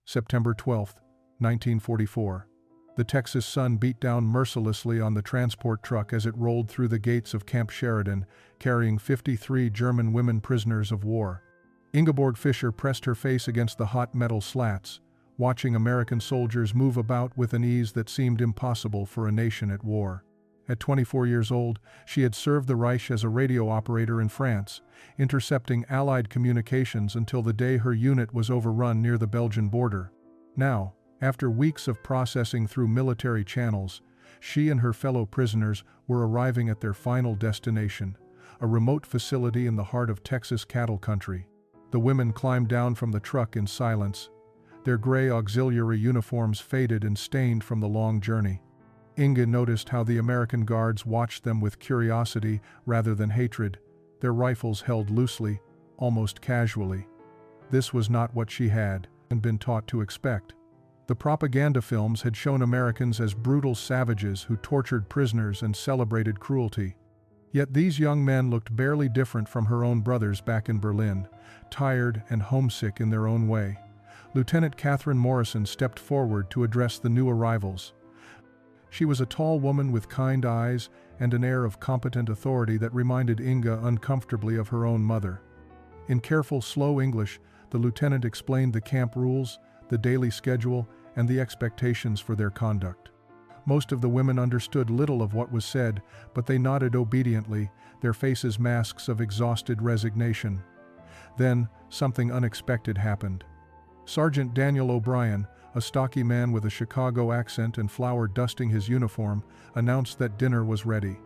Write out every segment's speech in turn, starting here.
September 12, 1944. The Texas sun beat down mercilessly on the transport truck as it rolled through the gates of Camp Sheridan, carrying 53 German women prisoners of war. Ingeborg Fischer pressed her face against the hot metal slats, watching American soldiers move about with an ease that seemed impossible for a nation at war. At 24 years old, she had served the Reich as a radio operator in France, intercepting Allied communications until the day her unit was overrun near the Belgian border. Now, after weeks of processing through military channels, she and her fellow prisoners were arriving at their final destination, a remote facility in the heart of Texas cattle country. The women climbed down from the truck in silence, their gray auxiliary uniforms faded and stained from the long journey. Inge noticed how the American guards watched them with curiosity rather than hatred, their rifles held loosely, almost casually. This was not what she had been taught to expect. The propaganda films had shown Americans as brutal savages who tortured prisoners and celebrated cruelty. Yet these young men looked barely different from her own brothers back in Berlin, tired and homesick in their own way. Lieutenant Catherine Morrison stepped forward to address the new arrivals. She was a tall woman with kind eyes and an air of competent authority that reminded Inge uncomfortably of her own mother. In careful, slow English, the lieutenant explained the camp rules, the daily schedule, and the expectations for their conduct. Most of the women understood little of what was said, but they nodded obediently, their faces masks of exhausted resignation. Then, something unexpected happened. Sergeant Daniel O'Brien, a stocky man with a Chicago accent and flour dusting his uniform, announced that dinner was ready.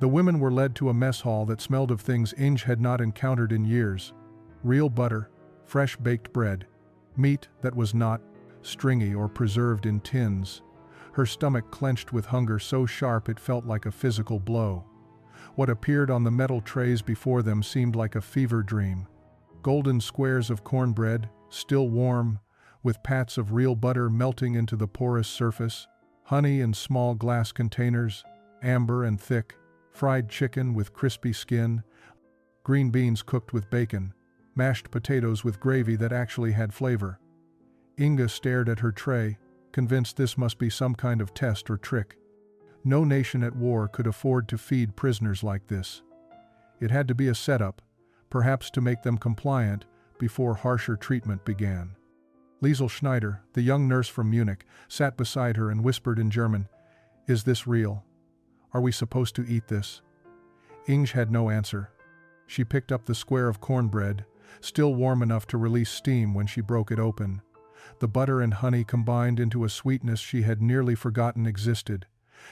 The women were led to a mess hall that smelled of things Inge had not encountered in years. Real butter, fresh baked bread, meat that was not stringy or preserved in tins. Her stomach clenched with hunger so sharp it felt like a physical blow. What appeared on the metal trays before them seemed like a fever dream. Golden squares of cornbread, still warm, with pats of real butter melting into the porous surface, honey in small glass containers, amber and thick, fried chicken with crispy skin, green beans cooked with bacon, mashed potatoes with gravy that actually had flavor. Inge stared at her tray, convinced this must be some kind of test or trick. No nation at war could afford to feed prisoners like this. It had to be a setup, perhaps to make them compliant, before harsher treatment began. Liesel Schneider, the young nurse from Munich, sat beside her and whispered in German, "Is this real? Are we supposed to eat this?" Inge had no answer. She picked up the square of cornbread, still warm enough to release steam when she broke it open. The butter and honey combined into a sweetness she had nearly forgotten existed.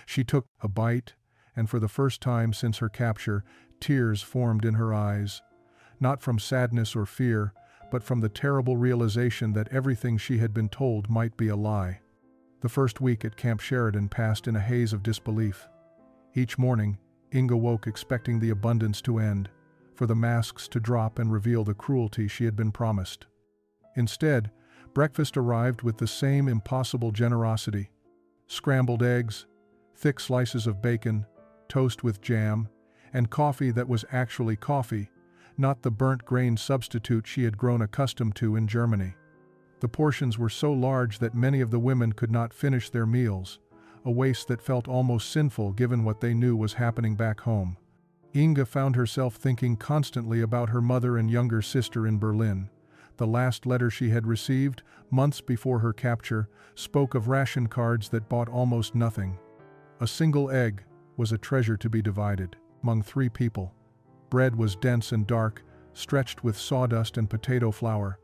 She took a bite, and for the first time since her capture, tears formed in her eyes. Not from sadness or fear, but from the terrible realization that everything she had been told might be a lie. The first week at Camp Sheridan passed in a haze of disbelief. Each morning, Inge woke expecting the abundance to end, for the masks to drop and reveal the cruelty she had been promised. Instead, breakfast arrived with the same impossible generosity. Scrambled eggs, thick slices of bacon, toast with jam, and coffee that was actually coffee, not the burnt grain substitute she had grown accustomed to in Germany. The portions were so large that many of the women could not finish their meals, a waste that felt almost sinful given what they knew was happening back home. Inge found herself thinking constantly about her mother and younger sister in Berlin. The last letter she had received, months before her capture, spoke of ration cards that bought almost nothing. A single egg was a treasure to be divided among 3 people. Bread was dense and dark, stretched with sawdust and potato flour.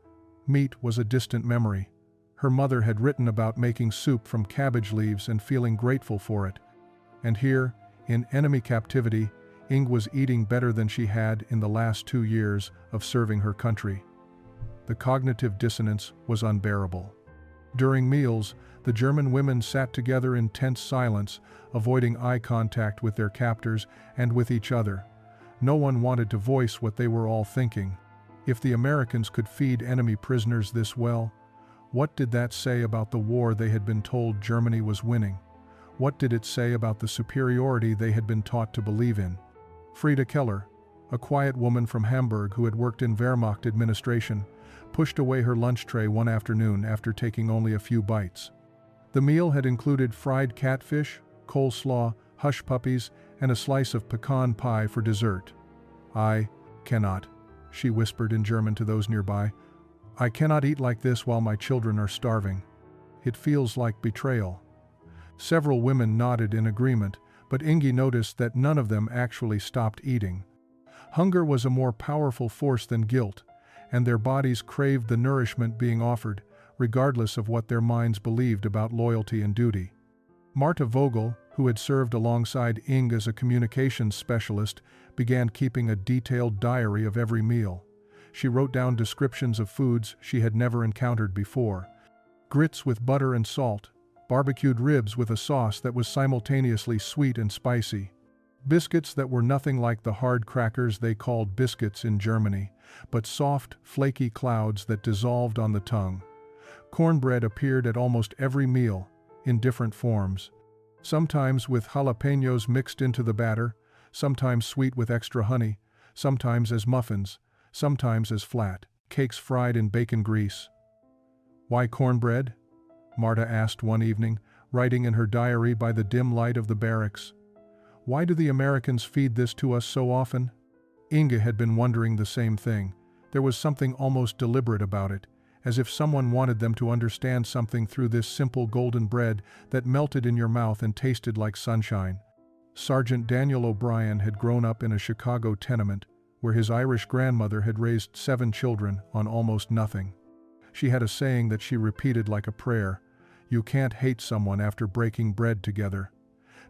Meat was a distant memory. Her mother had written about making soup from cabbage leaves and feeling grateful for it. And here, in enemy captivity, Inge was eating better than she had in the last 2 years of serving her country. The cognitive dissonance was unbearable. During meals, the German women sat together in tense silence, avoiding eye contact with their captors and with each other. No one wanted to voice what they were all thinking. If the Americans could feed enemy prisoners this well, what did that say about the war they had been told Germany was winning? What did it say about the superiority they had been taught to believe in? Frieda Keller, a quiet woman from Hamburg who had worked in Wehrmacht administration, pushed away her lunch tray one afternoon after taking only a few bites. The meal had included fried catfish, coleslaw, hush puppies, and a slice of pecan pie for dessert. "I cannot," she whispered in German to those nearby. "I cannot eat like this while my children are starving. It feels like betrayal." Several women nodded in agreement, but Inge noticed that none of them actually stopped eating. Hunger was a more powerful force than guilt, and their bodies craved the nourishment being offered, regardless of what their minds believed about loyalty and duty. Marta Vogel, who had served alongside Inge as a communications specialist, began keeping a detailed diary of every meal. She wrote down descriptions of foods she had never encountered before. Grits with butter and salt, barbecued ribs with a sauce that was simultaneously sweet and spicy, biscuits that were nothing like the hard crackers they called biscuits in Germany, but soft, flaky clouds that dissolved on the tongue. Cornbread appeared at almost every meal, in different forms. Sometimes with jalapenos mixed into the batter, sometimes sweet with extra honey, sometimes as muffins, sometimes as flat cakes fried in bacon grease. "Why cornbread?" Marta asked one evening, writing in her diary by the dim light of the barracks. "Why do the Americans feed this to us so often?" Inge had been wondering the same thing. There was something almost deliberate about it, as if someone wanted them to understand something through this simple golden bread that melted in your mouth and tasted like sunshine. Sergeant Daniel O'Brien had grown up in a Chicago tenement, where his Irish grandmother had raised 7 children on almost nothing. She had a saying that she repeated like a prayer: "You can't hate someone after breaking bread together."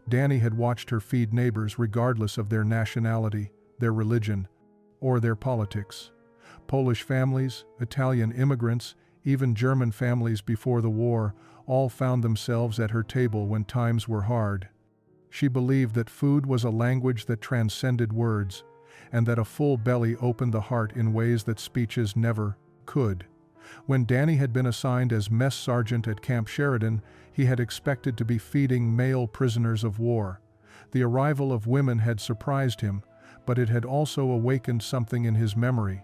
Danny had watched her feed neighbors regardless of their nationality, their religion, or their politics. Polish families, Italian immigrants, even German families before the war, all found themselves at her table when times were hard. She believed that food was a language that transcended words, and that a full belly opened the heart in ways that speeches never could. When Danny had been assigned as mess sergeant at Camp Sheridan, he had expected to be feeding male prisoners of war. The arrival of women had surprised him, but it had also awakened something in his memory.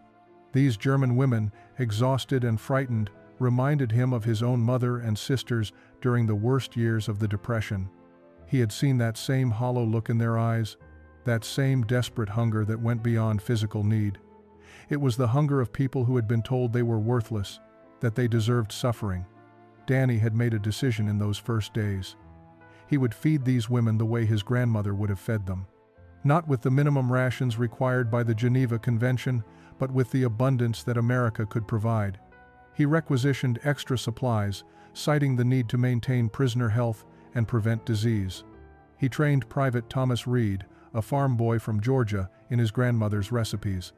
These German women, exhausted and frightened, reminded him of his own mother and sisters during the worst years of the Depression. He had seen that same hollow look in their eyes, that same desperate hunger that went beyond physical need. It was the hunger of people who had been told they were worthless, that they deserved suffering. Danny had made a decision in those first days. He would feed these women the way his grandmother would have fed them. Not with the minimum rations required by the Geneva Convention, but with the abundance that America could provide. He requisitioned extra supplies, citing the need to maintain prisoner health and prevent disease. He trained Private Thomas Reed, a farm boy from Georgia, in his grandmother's recipes.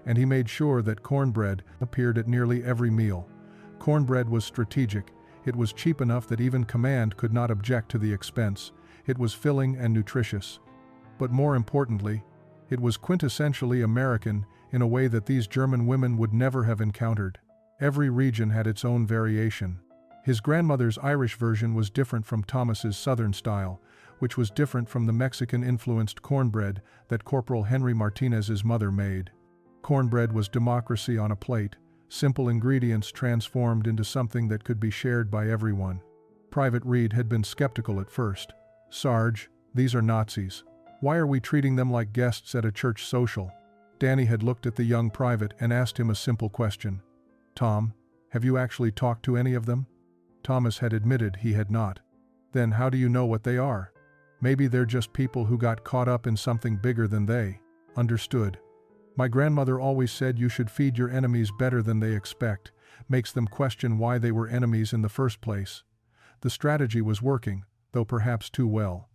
And he made sure that cornbread appeared at nearly every meal. Cornbread was strategic. It was cheap enough that even command could not object to the expense. It was filling and nutritious. But more importantly, it was quintessentially American in a way that these German women would never have encountered. Every region had its own variation. His grandmother's Irish version was different from Thomas's Southern style, which was different from the Mexican-influenced cornbread that Corporal Henry Martinez's mother made. Cornbread was democracy on a plate, simple ingredients transformed into something that could be shared by everyone. Private Reed had been skeptical at first. "Sarge, these are Nazis. Why are we treating them like guests at a church social?" Danny had looked at the young private and asked him a simple question. "Tom, have you actually talked to any of them?" Thomas had admitted he had not. "Then how do you know what they are? Maybe they're just people who got caught up in something bigger than they understood. My grandmother always said you should feed your enemies better than they expect, makes them question why they were enemies in the first place." The strategy was working, though perhaps too well.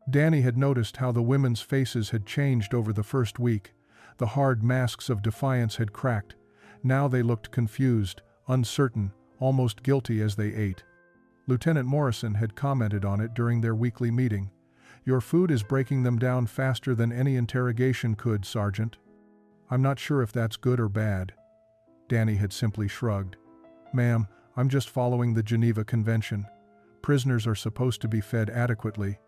Danny had noticed how the women's faces had changed over the first week. The hard masks of defiance had cracked. Now they looked confused, uncertain, almost guilty as they ate. Lieutenant Morrison had commented on it during their weekly meeting. "Your food is breaking them down faster than any interrogation could, Sergeant." "I'm not sure if that's good or bad." Danny had simply shrugged. "Ma'am, I'm just following the Geneva Convention. Prisoners are supposed to be fed adequately.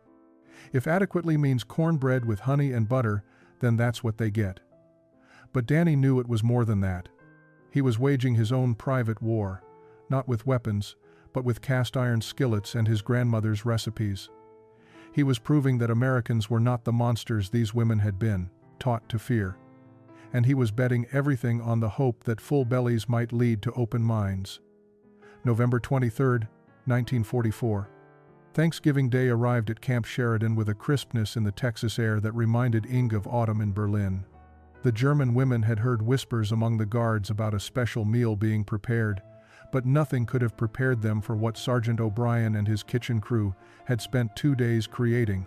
If adequately means cornbread with honey and butter, then that's what they get." But Danny knew it was more than that. He was waging his own private war, not with weapons, but with cast-iron skillets and his grandmother's recipes. He was proving that Americans were not the monsters these women had been taught to fear. And he was betting everything on the hope that full bellies might lead to open minds. November 23, 1944. Thanksgiving Day arrived at Camp Sheridan with a crispness in the Texas air that reminded Inge of autumn in Berlin. The German women had heard whispers among the guards about a special meal being prepared, but nothing could have prepared them for what Sergeant O'Brien and his kitchen crew had spent 2 days creating.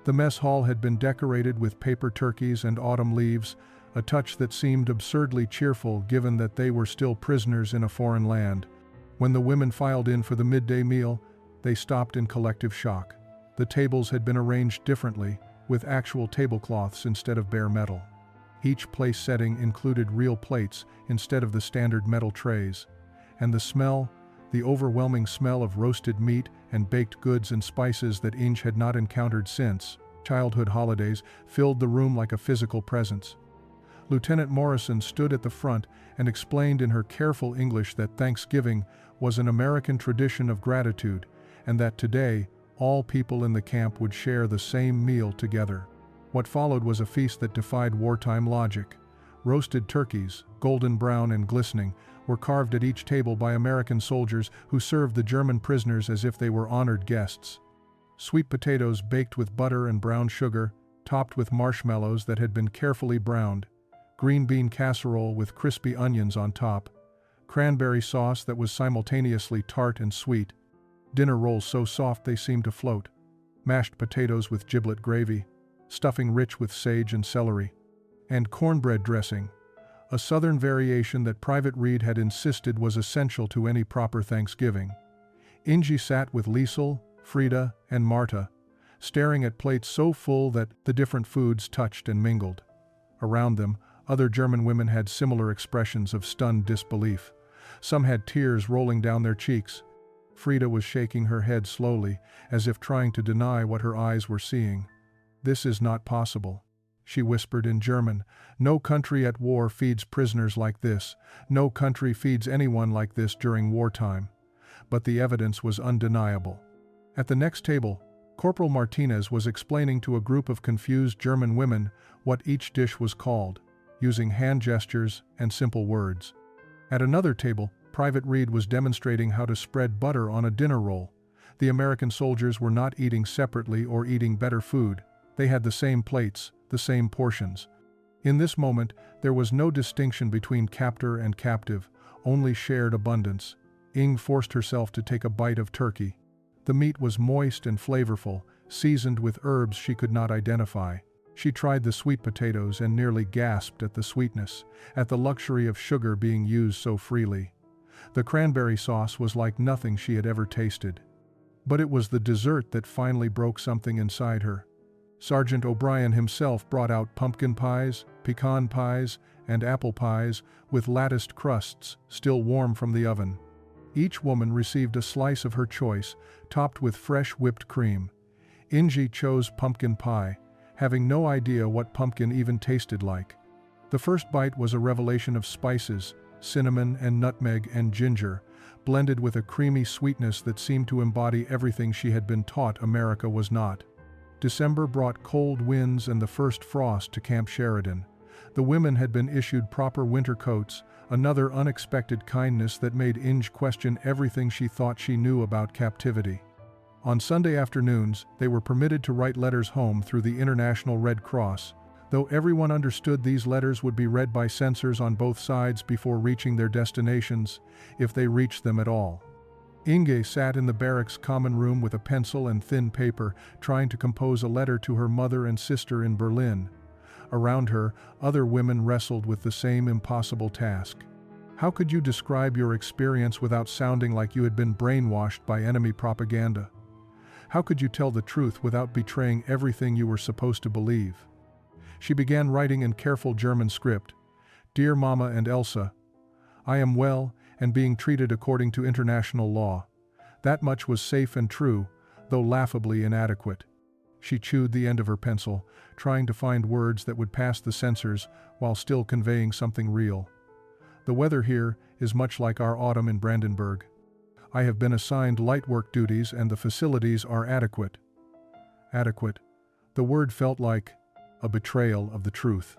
The mess hall had been decorated with paper turkeys and autumn leaves, a touch that seemed absurdly cheerful given that they were still prisoners in a foreign land. When the women filed in for the midday meal, they stopped in collective shock. The tables had been arranged differently, with actual tablecloths instead of bare metal. Each place setting included real plates instead of the standard metal trays. And the smell, the overwhelming smell of roasted meat and baked goods and spices that Inge had not encountered since childhood holidays, filled the room like a physical presence. Lieutenant Morrison stood at the front and explained in her careful English that Thanksgiving was an American tradition of gratitude, and that today, all people in the camp would share the same meal together. What followed was a feast that defied wartime logic. Roasted turkeys, golden brown and glistening, were carved at each table by American soldiers who served the German prisoners as if they were honored guests. Sweet potatoes baked with butter and brown sugar, topped with marshmallows that had been carefully browned. Green bean casserole with crispy onions on top. Cranberry sauce that was simultaneously tart and sweet. Dinner rolls so soft they seemed to float. Mashed potatoes with giblet gravy. Stuffing rich with sage and celery. And cornbread dressing, a southern variation that Private Reed had insisted was essential to any proper Thanksgiving. Inge sat with Liesel, Frida, and Marta, staring at plates so full that the different foods touched and mingled. Around them, other German women had similar expressions of stunned disbelief. Some had tears rolling down their cheeks. Frida was shaking her head slowly, as if trying to deny what her eyes were seeing. "This is not possible," she whispered in German. "No country at war feeds prisoners like this. No country feeds anyone like this during wartime." But the evidence was undeniable. At the next table, Corporal Martinez was explaining to a group of confused German women what each dish was called, using hand gestures and simple words. At another table, Private Reed was demonstrating how to spread butter on a dinner roll. The American soldiers were not eating separately or eating better food. They had the same plates, the same portions. In this moment, there was no distinction between captor and captive, only shared abundance. Inge forced herself to take a bite of turkey. The meat was moist and flavorful, seasoned with herbs she could not identify. She tried the sweet potatoes and nearly gasped at the sweetness, at the luxury of sugar being used so freely. The cranberry sauce was like nothing she had ever tasted. But it was the dessert that finally broke something inside her. Sergeant O'Brien himself brought out pumpkin pies, pecan pies, and apple pies with latticed crusts still warm from the oven. Each woman received a slice of her choice, topped with fresh whipped cream. Inge chose pumpkin pie, having no idea what pumpkin even tasted like. The first bite was a revelation of spices, cinnamon and nutmeg and ginger, blended with a creamy sweetness that seemed to embody everything she had been taught America was not. December brought cold winds and the first frost to Camp Sheridan. The women had been issued proper winter coats, another unexpected kindness that made Inge question everything she thought she knew about captivity. On Sunday afternoons, they were permitted to write letters home through the International Red Cross, though everyone understood these letters would be read by censors on both sides before reaching their destinations, if they reached them at all. Inge sat in the barracks common room with a pencil and thin paper, trying to compose a letter to her mother and sister in Berlin. Around her, other women wrestled with the same impossible task. How could you describe your experience without sounding like you had been brainwashed by enemy propaganda? How could you tell the truth without betraying everything you were supposed to believe? She began writing in careful German script. "Dear Mama and Elsa, I am well and being treated according to international law. That much was safe and true, though laughably inadequate." She chewed the end of her pencil, trying to find words that would pass the censors while still conveying something real. The weather here is much like our autumn in Brandenburg. I have been assigned light work duties and the facilities are adequate. Adequate. The word felt like a betrayal of the truth.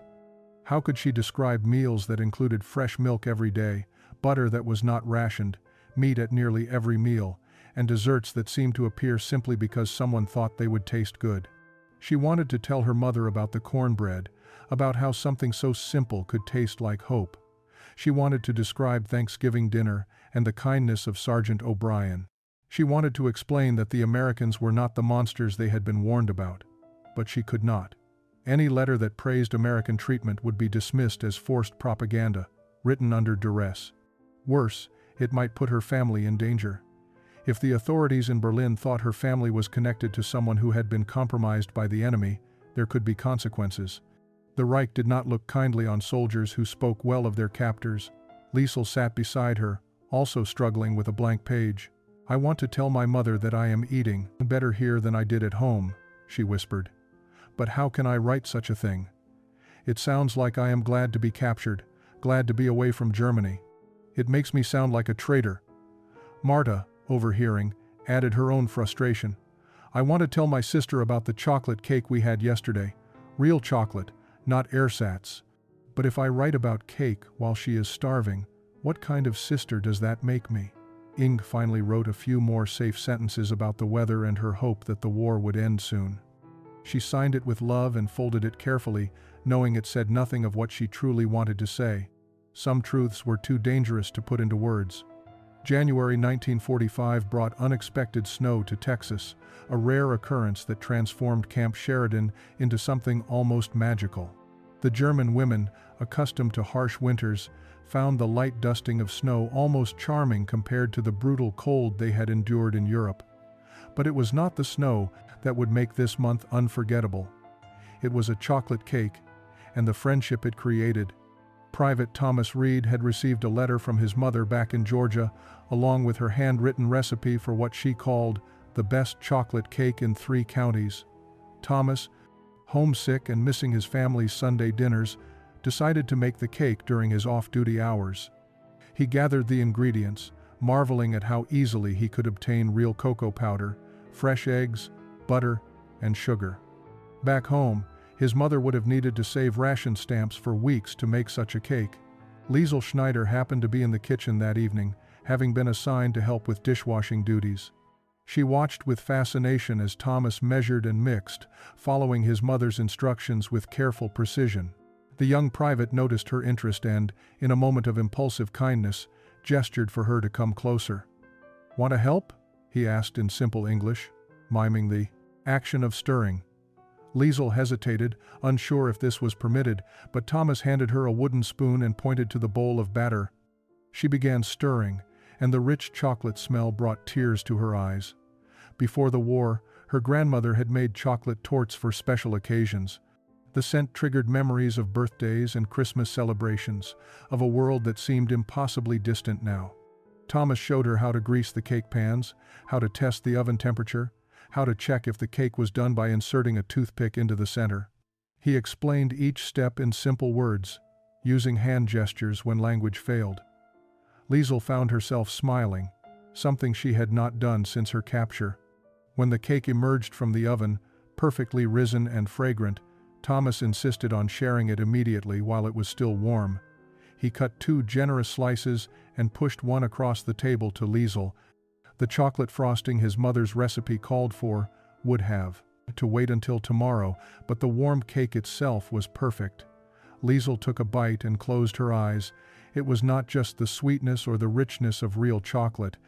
How could she describe meals that included fresh milk every day, butter that was not rationed, meat at nearly every meal, and desserts that seemed to appear simply because someone thought they would taste good? She wanted to tell her mother about the cornbread, about how something so simple could taste like hope. She wanted to describe Thanksgiving dinner and the kindness of Sergeant O'Brien. She wanted to explain that the Americans were not the monsters they had been warned about. But she could not. Any letter that praised American treatment would be dismissed as forced propaganda, written under duress. Worse, it might put her family in danger. If the authorities in Berlin thought her family was connected to someone who had been compromised by the enemy, there could be consequences. The Reich did not look kindly on soldiers who spoke well of their captors. Liesel sat beside her, also struggling with a blank page. "I want to tell my mother that I am eating better here than I did at home," she whispered. "But how can I write such a thing? It sounds like I am glad to be captured, glad to be away from Germany. It makes me sound like a traitor." Marta, overhearing, added her own frustration. "I want to tell my sister about the chocolate cake we had yesterday. Real chocolate, not ersatz. But if I write about cake while she is starving, what kind of sister does that make me?" Inge finally wrote a few more safe sentences about the weather and her hope that the war would end soon. She signed it with love and folded it carefully, knowing it said nothing of what she truly wanted to say. Some truths were too dangerous to put into words. January 1945 brought unexpected snow to Texas, a rare occurrence that transformed Camp Sheridan into something almost magical. The German women, accustomed to harsh winters, found the light dusting of snow almost charming compared to the brutal cold they had endured in Europe. But it was not the snow that would make this month unforgettable. It was a chocolate cake, and the friendship it created. Private Thomas Reed had received a letter from his mother back in Georgia, along with her handwritten recipe for what she called the best chocolate cake in 3 counties. Thomas, homesick and missing his family's Sunday dinners, decided to make the cake during his off-duty hours. He gathered the ingredients, marveling at how easily he could obtain real cocoa powder, fresh eggs, butter, and sugar. Back home, his mother would have needed to save ration stamps for weeks to make such a cake. Liesel Schneider happened to be in the kitchen that evening, having been assigned to help with dishwashing duties. She watched with fascination as Thomas measured and mixed, following his mother's instructions with careful precision. The young private noticed her interest and, in a moment of impulsive kindness, gestured for her to come closer. "Want to help?" he asked in simple English, miming the action of stirring. Liesel hesitated, unsure if this was permitted, but Thomas handed her a wooden spoon and pointed to the bowl of batter. She began stirring, and the rich chocolate smell brought tears to her eyes. Before the war, her grandmother had made chocolate tortes for special occasions. The scent triggered memories of birthdays and Christmas celebrations, of a world that seemed impossibly distant now. Thomas showed her how to grease the cake pans, how to test the oven temperature, how to check if the cake was done by inserting a toothpick into the center. He explained each step in simple words, using hand gestures when language failed. Liesel found herself smiling, something she had not done since her capture. When the cake emerged from the oven, perfectly risen and fragrant, Thomas insisted on sharing it immediately while it was still warm. He cut 2 generous slices and pushed one across the table to Liesel. The chocolate frosting his mother's recipe called for would have to wait until tomorrow, but the warm cake itself was perfect. Liesel took a bite and closed her eyes. It was not just the sweetness or the richness of real chocolate.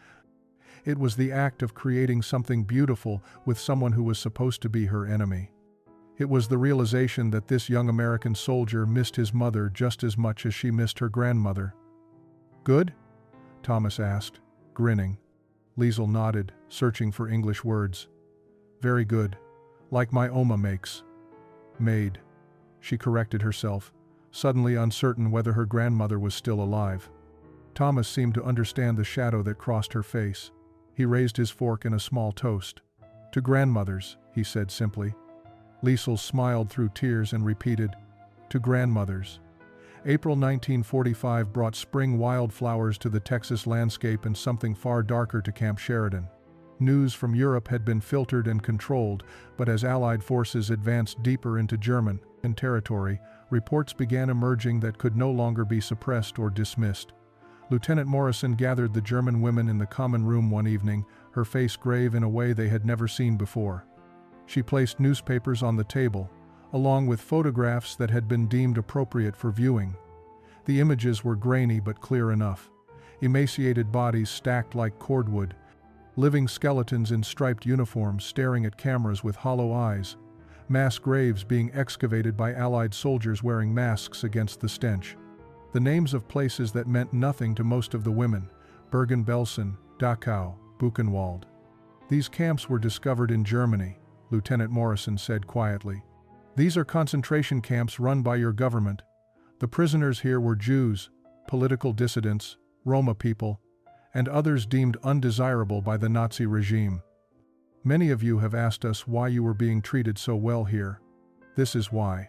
It was the act of creating something beautiful with someone who was supposed to be her enemy. It was the realization that this young American soldier missed his mother just as much as she missed her grandmother. "Good?" Thomas asked, grinning. Liesel nodded, searching for English words. "Very good. Like my Oma makes." "Made," she corrected herself, suddenly uncertain whether her grandmother was still alive. Thomas seemed to understand the shadow that crossed her face. He raised his fork in a small toast. "To grandmothers," he said simply. Liesel smiled through tears and repeated, "To grandmothers." April 1945 brought spring wildflowers to the Texas landscape and something far darker to Camp Sheridan. News from Europe had been filtered and controlled, but as Allied forces advanced deeper into German territory, reports began emerging that could no longer be suppressed or dismissed. Lieutenant Morrison gathered the German women in the common room one evening, her face grave in a way they had never seen before. She placed newspapers on the table, along with photographs that had been deemed appropriate for viewing. The images were grainy but clear enough. Emaciated bodies stacked like cordwood, living skeletons in striped uniforms staring at cameras with hollow eyes, mass graves being excavated by Allied soldiers wearing masks against the stench. The names of places that meant nothing to most of the women: Bergen-Belsen, Dachau, Buchenwald. These camps were discovered in Germany, Lieutenant Morrison said quietly. These are concentration camps run by your government. The prisoners here were Jews, political dissidents, Roma people, and others deemed undesirable by the Nazi regime. Many of you have asked us why you were being treated so well here. This is why.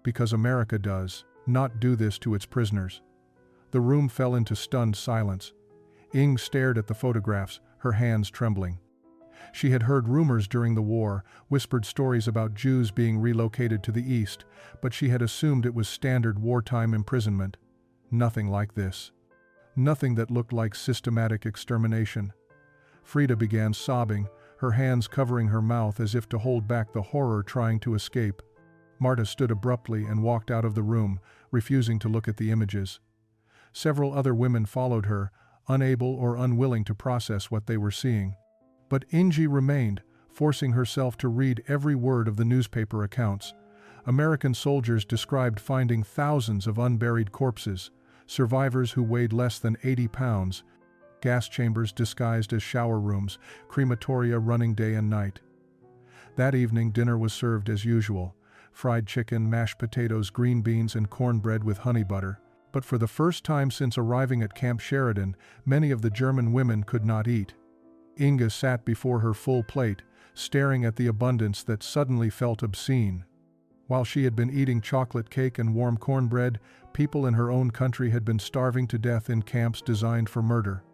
Because America does not do this to its prisoners. The room fell into stunned silence. Inge stared at the photographs, her hands trembling. She had heard rumors during the war, whispered stories about Jews being relocated to the east, but she had assumed it was standard wartime imprisonment. Nothing like this. Nothing that looked like systematic extermination. Frida began sobbing, her hands covering her mouth as if to hold back the horror trying to escape. Marta stood abruptly and walked out of the room, refusing to look at the images. Several other women followed her, unable or unwilling to process what they were seeing. But Inge remained, forcing herself to read every word of the newspaper accounts. American soldiers described finding thousands of unburied corpses, survivors who weighed less than 80 pounds, gas chambers disguised as shower rooms, crematoria running day and night. That evening dinner was served as usual: fried chicken, mashed potatoes, green beans, and cornbread with honey butter. But for the first time since arriving at Camp Sheridan, many of the German women could not eat. Inge sat before her full plate, staring at the abundance that suddenly felt obscene. While she had been eating chocolate cake and warm cornbread, people in her own country had been starving to death in camps designed for murder.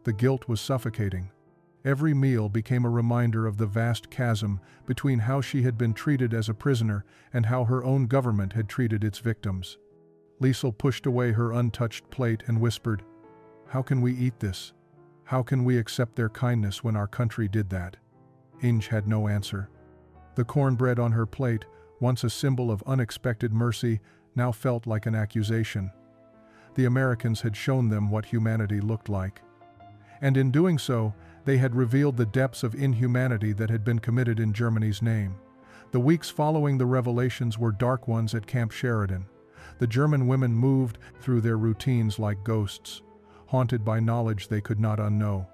The guilt was suffocating. Every meal became a reminder of the vast chasm between how she had been treated as a prisoner and how her own government had treated its victims. Liesel pushed away her untouched plate and whispered, "How can we eat this? How can we accept their kindness when our country did that?" Inge had no answer. The cornbread on her plate, once a symbol of unexpected mercy, now felt like an accusation. The Americans had shown them what humanity looked like. And in doing so, they had revealed the depths of inhumanity that had been committed in Germany's name. The weeks following the revelations were dark ones at Camp Sheridan. The German women moved through their routines like ghosts, haunted by knowledge they could not unknow.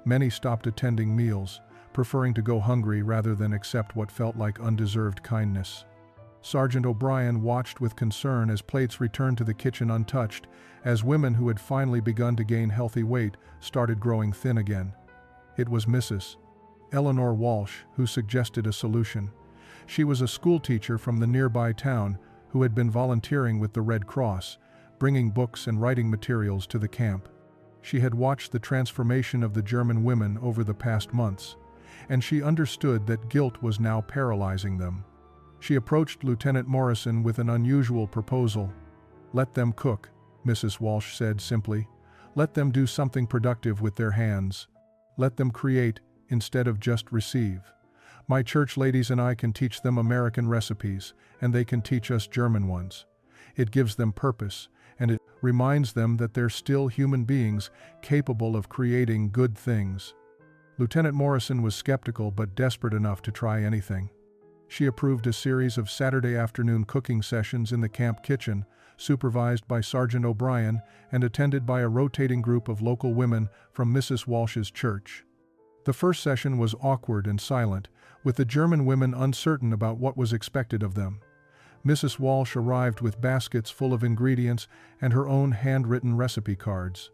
Many stopped attending meals, preferring to go hungry rather than accept what felt like undeserved kindness. Sergeant O'Brien watched with concern as plates returned to the kitchen untouched, as women who had finally begun to gain healthy weight started growing thin again. It was Mrs. Eleanor Walsh who suggested a solution. She was a schoolteacher from the nearby town who had been volunteering with the Red Cross, bringing books and writing materials to the camp. She had watched the transformation of the German women over the past months, and she understood that guilt was now paralyzing them. She approached Lieutenant Morrison with an unusual proposal. "Let them cook," Mrs. Walsh said simply. "Let them do something productive with their hands. Let them create, instead of just receive. My church ladies and I can teach them American recipes, and they can teach us German ones. It gives them purpose, and it reminds them that they're still human beings capable of creating good things." Lieutenant Morrison was skeptical but desperate enough to try anything. She approved a series of Saturday afternoon cooking sessions in the camp kitchen, supervised by Sergeant O'Brien and attended by a rotating group of local women from Mrs. Walsh's church. The first session was awkward and silent, with the German women uncertain about what was expected of them. Mrs. Walsh arrived with baskets full of ingredients and her own handwritten recipe cards.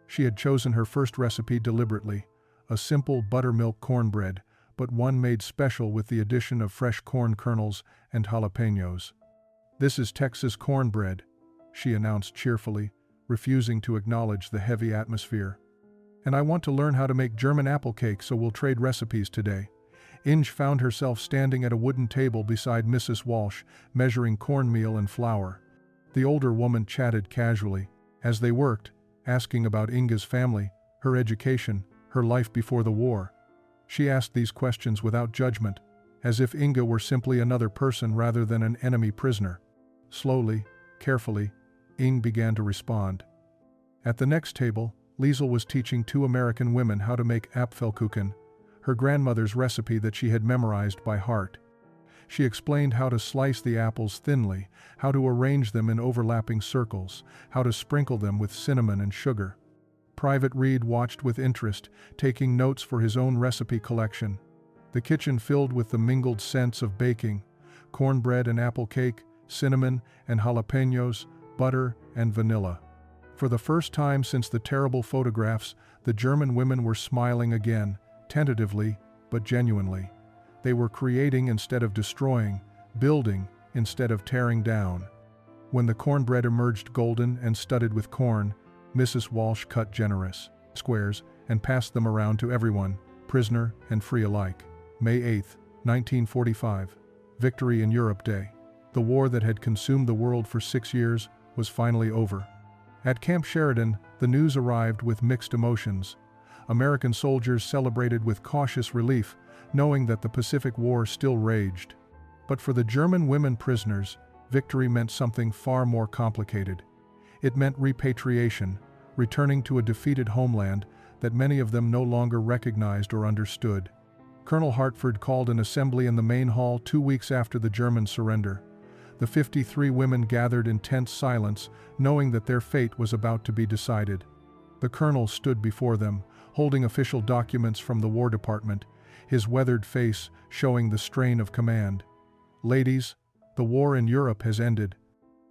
She had chosen her first recipe deliberately, a simple buttermilk cornbread, but one made special with the addition of fresh corn kernels and jalapenos. "This is Texas cornbread," she announced cheerfully, refusing to acknowledge the heavy atmosphere. "And I want to learn how to make German apple cake, so we'll trade recipes today." Inge found herself standing at a wooden table beside Mrs. Walsh, measuring cornmeal and flour. The older woman chatted casually, as they worked, asking about Inge's family, her education, her life before the war. She asked these questions without judgment, as if Inge were simply another person rather than an enemy prisoner. Slowly, carefully, Inge began to respond. At the next table, Liesel was teaching two American women how to make Apfelkuchen, her grandmother's recipe that she had memorized by heart. She explained how to slice the apples thinly, how to arrange them in overlapping circles, how to sprinkle them with cinnamon and sugar. Private Reed watched with interest, taking notes for his own recipe collection. The kitchen filled with the mingled scents of baking: cornbread and apple cake, cinnamon and jalapenos, butter and vanilla. For the first time since the terrible photographs, the German women were smiling again, tentatively, but genuinely. They were creating instead of destroying, building instead of tearing down. When the cornbread emerged golden and studded with corn, Mrs. Walsh cut generous squares and passed them around to everyone, prisoner and free alike. May 8, 1945, Victory in Europe Day. The war that had consumed the world for 6 years was finally over. At Camp Sheridan, the news arrived with mixed emotions. American soldiers celebrated with cautious relief, knowing that the Pacific War still raged. But for the German women prisoners, victory meant something far more complicated. It meant repatriation, returning to a defeated homeland that many of them no longer recognized or understood. Colonel Hartford called an assembly in the main hall 2 weeks after the German surrender. The 53 women gathered in tense silence, knowing that their fate was about to be decided. The colonel stood before them, holding official documents from the War Department, his weathered face showing the strain of command. "Ladies, the war in Europe has ended.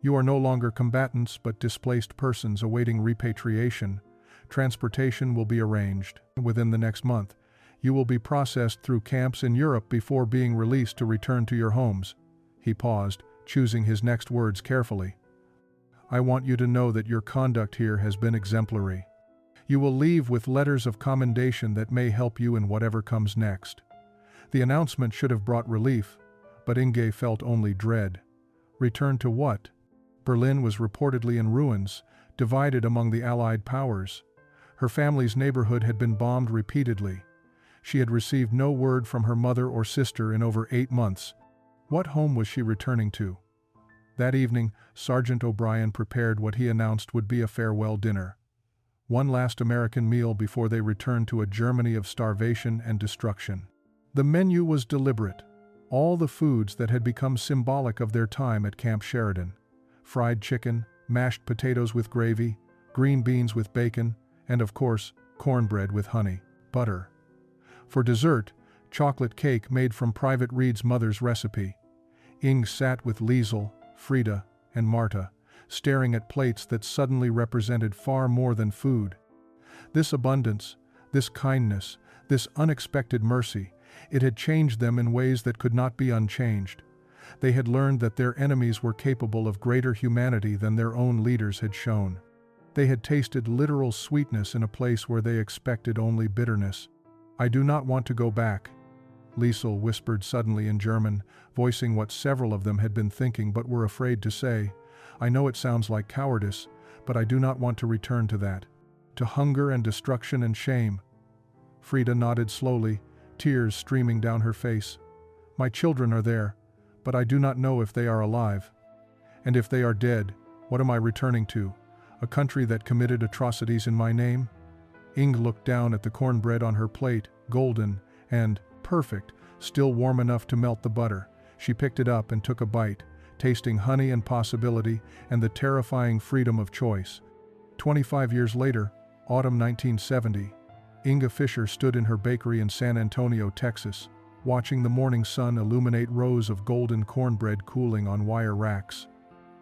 You are no longer combatants but displaced persons awaiting repatriation. Transportation will be arranged. Within the next month, you will be processed through camps in Europe before being released to return to your homes." He paused, choosing his next words carefully. "I want you to know that your conduct here has been exemplary. You will leave with letters of commendation that may help you in whatever comes next." The announcement should have brought relief, but Inge felt only dread. Return to what? Berlin was reportedly in ruins, divided among the Allied powers. Her family's neighborhood had been bombed repeatedly. She had received no word from her mother or sister in over 8 months. What home was she returning to? That evening, Sergeant O'Brien prepared what he announced would be a farewell dinner. One last American meal before they returned to a Germany of starvation and destruction. The menu was deliberate. All the foods that had become symbolic of their time at Camp Sheridan: fried chicken, mashed potatoes with gravy, green beans with bacon, and of course, cornbread with honey, butter. For dessert, chocolate cake made from Private Reed's mother's recipe. Inge sat with Liesel, Frida, and Marta, staring at plates that suddenly represented far more than food. This abundance, this kindness, this unexpected mercy, it had changed them in ways that could not be unchanged. They had learned that their enemies were capable of greater humanity than their own leaders had shown. They had tasted literal sweetness in a place where they expected only bitterness. "I do not want to go back," Liesel whispered suddenly in German, voicing what several of them had been thinking but were afraid to say. "I know it sounds like cowardice, but I do not want to return to that. To hunger and destruction and shame." Frida nodded slowly, tears streaming down her face. "My children are there, but I do not know if they are alive. And if they are dead, what am I returning to? A country that committed atrocities in my name?" Inge looked down at the cornbread on her plate, golden and perfect, still warm enough to melt the butter. She picked it up and took a bite, tasting honey and possibility and the terrifying freedom of choice. 25 years later, autumn 1970, Inge Fischer stood in her bakery in San Antonio, Texas, watching the morning sun illuminate rows of golden cornbread cooling on wire racks.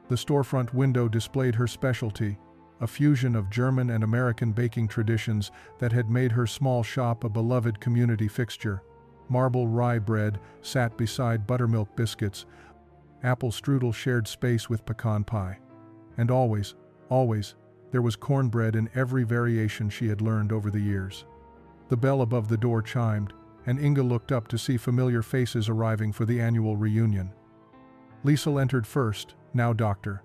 The storefront window displayed her specialty, a fusion of German and American baking traditions that had made her small shop a beloved community fixture. Marble rye bread sat beside buttermilk biscuits. Apple strudel shared space with pecan pie. And always, always, there was cornbread in every variation she had learned over the years. The bell above the door chimed, and Inge looked up to see familiar faces arriving for the annual reunion. Liesel entered first, now Dr.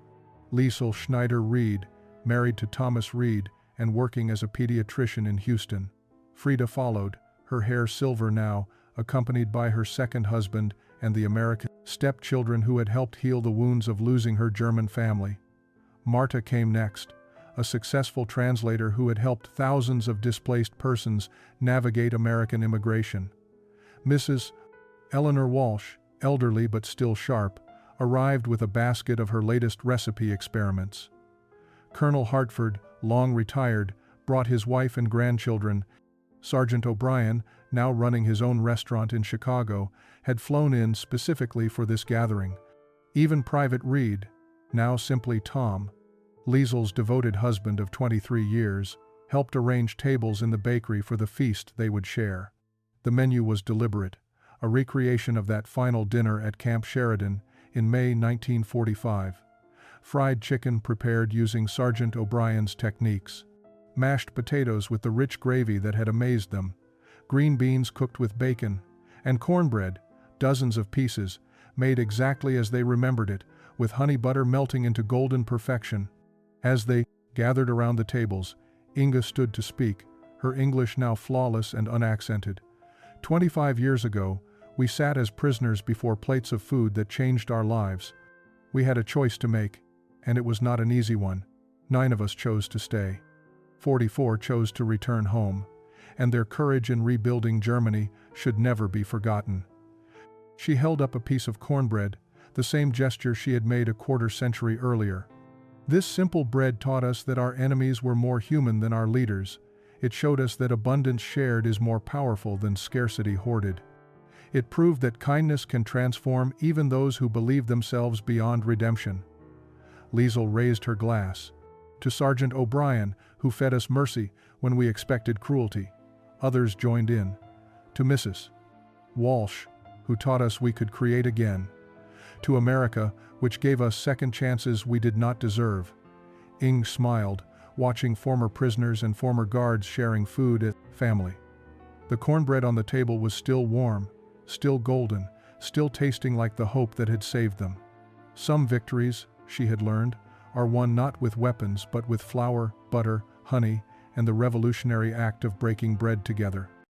Liesel Schneider Reed, married to Thomas Reed and working as a pediatrician in Houston. Frida followed, her hair silver now, accompanied by her second husband and the American stepchildren who had helped heal the wounds of losing her German family. Marta came next, a successful translator who had helped thousands of displaced persons navigate American immigration. Mrs. Eleanor Walsh, elderly but still sharp, arrived with a basket of her latest recipe experiments. Colonel Hartford, long retired, brought his wife and grandchildren. Sergeant O'Brien, now running his own restaurant in Chicago, had flown in specifically for this gathering. Even Private Reed, now simply Tom, Liesel's devoted husband of 23 years, helped arrange tables in the bakery for the feast they would share. The menu was deliberate, a recreation of that final dinner at Camp Sheridan in May 1945. Fried chicken prepared using Sergeant O'Brien's techniques. Mashed potatoes with the rich gravy that had amazed them. Green beans cooked with bacon. And cornbread, dozens of pieces, made exactly as they remembered it, with honey butter melting into golden perfection. As they gathered around the tables, Inge stood to speak, her English now flawless and unaccented. 25 years ago, we sat as prisoners before plates of food that changed our lives. We had a choice to make, and it was not an easy one. 9 of us chose to stay. 44 chose to return home, and their courage in rebuilding Germany should never be forgotten. She held up a piece of cornbread, the same gesture she had made a quarter-century earlier. This simple bread taught us that our enemies were more human than our leaders. It showed us that abundance shared is more powerful than scarcity hoarded. It proved that kindness can transform even those who believe themselves beyond redemption. Liesel raised her glass. To Sergeant O'Brien, who fed us mercy when we expected cruelty. Others joined in. To Mrs. Walsh, who taught us we could create again. To America, which gave us second chances we did not deserve. Inge smiled, watching former prisoners and former guards sharing food as family. The cornbread on the table was still warm, still golden, still tasting like the hope that had saved them. Some victories, she had learned, are won not with weapons but with flour, butter, honey, and the revolutionary act of breaking bread together.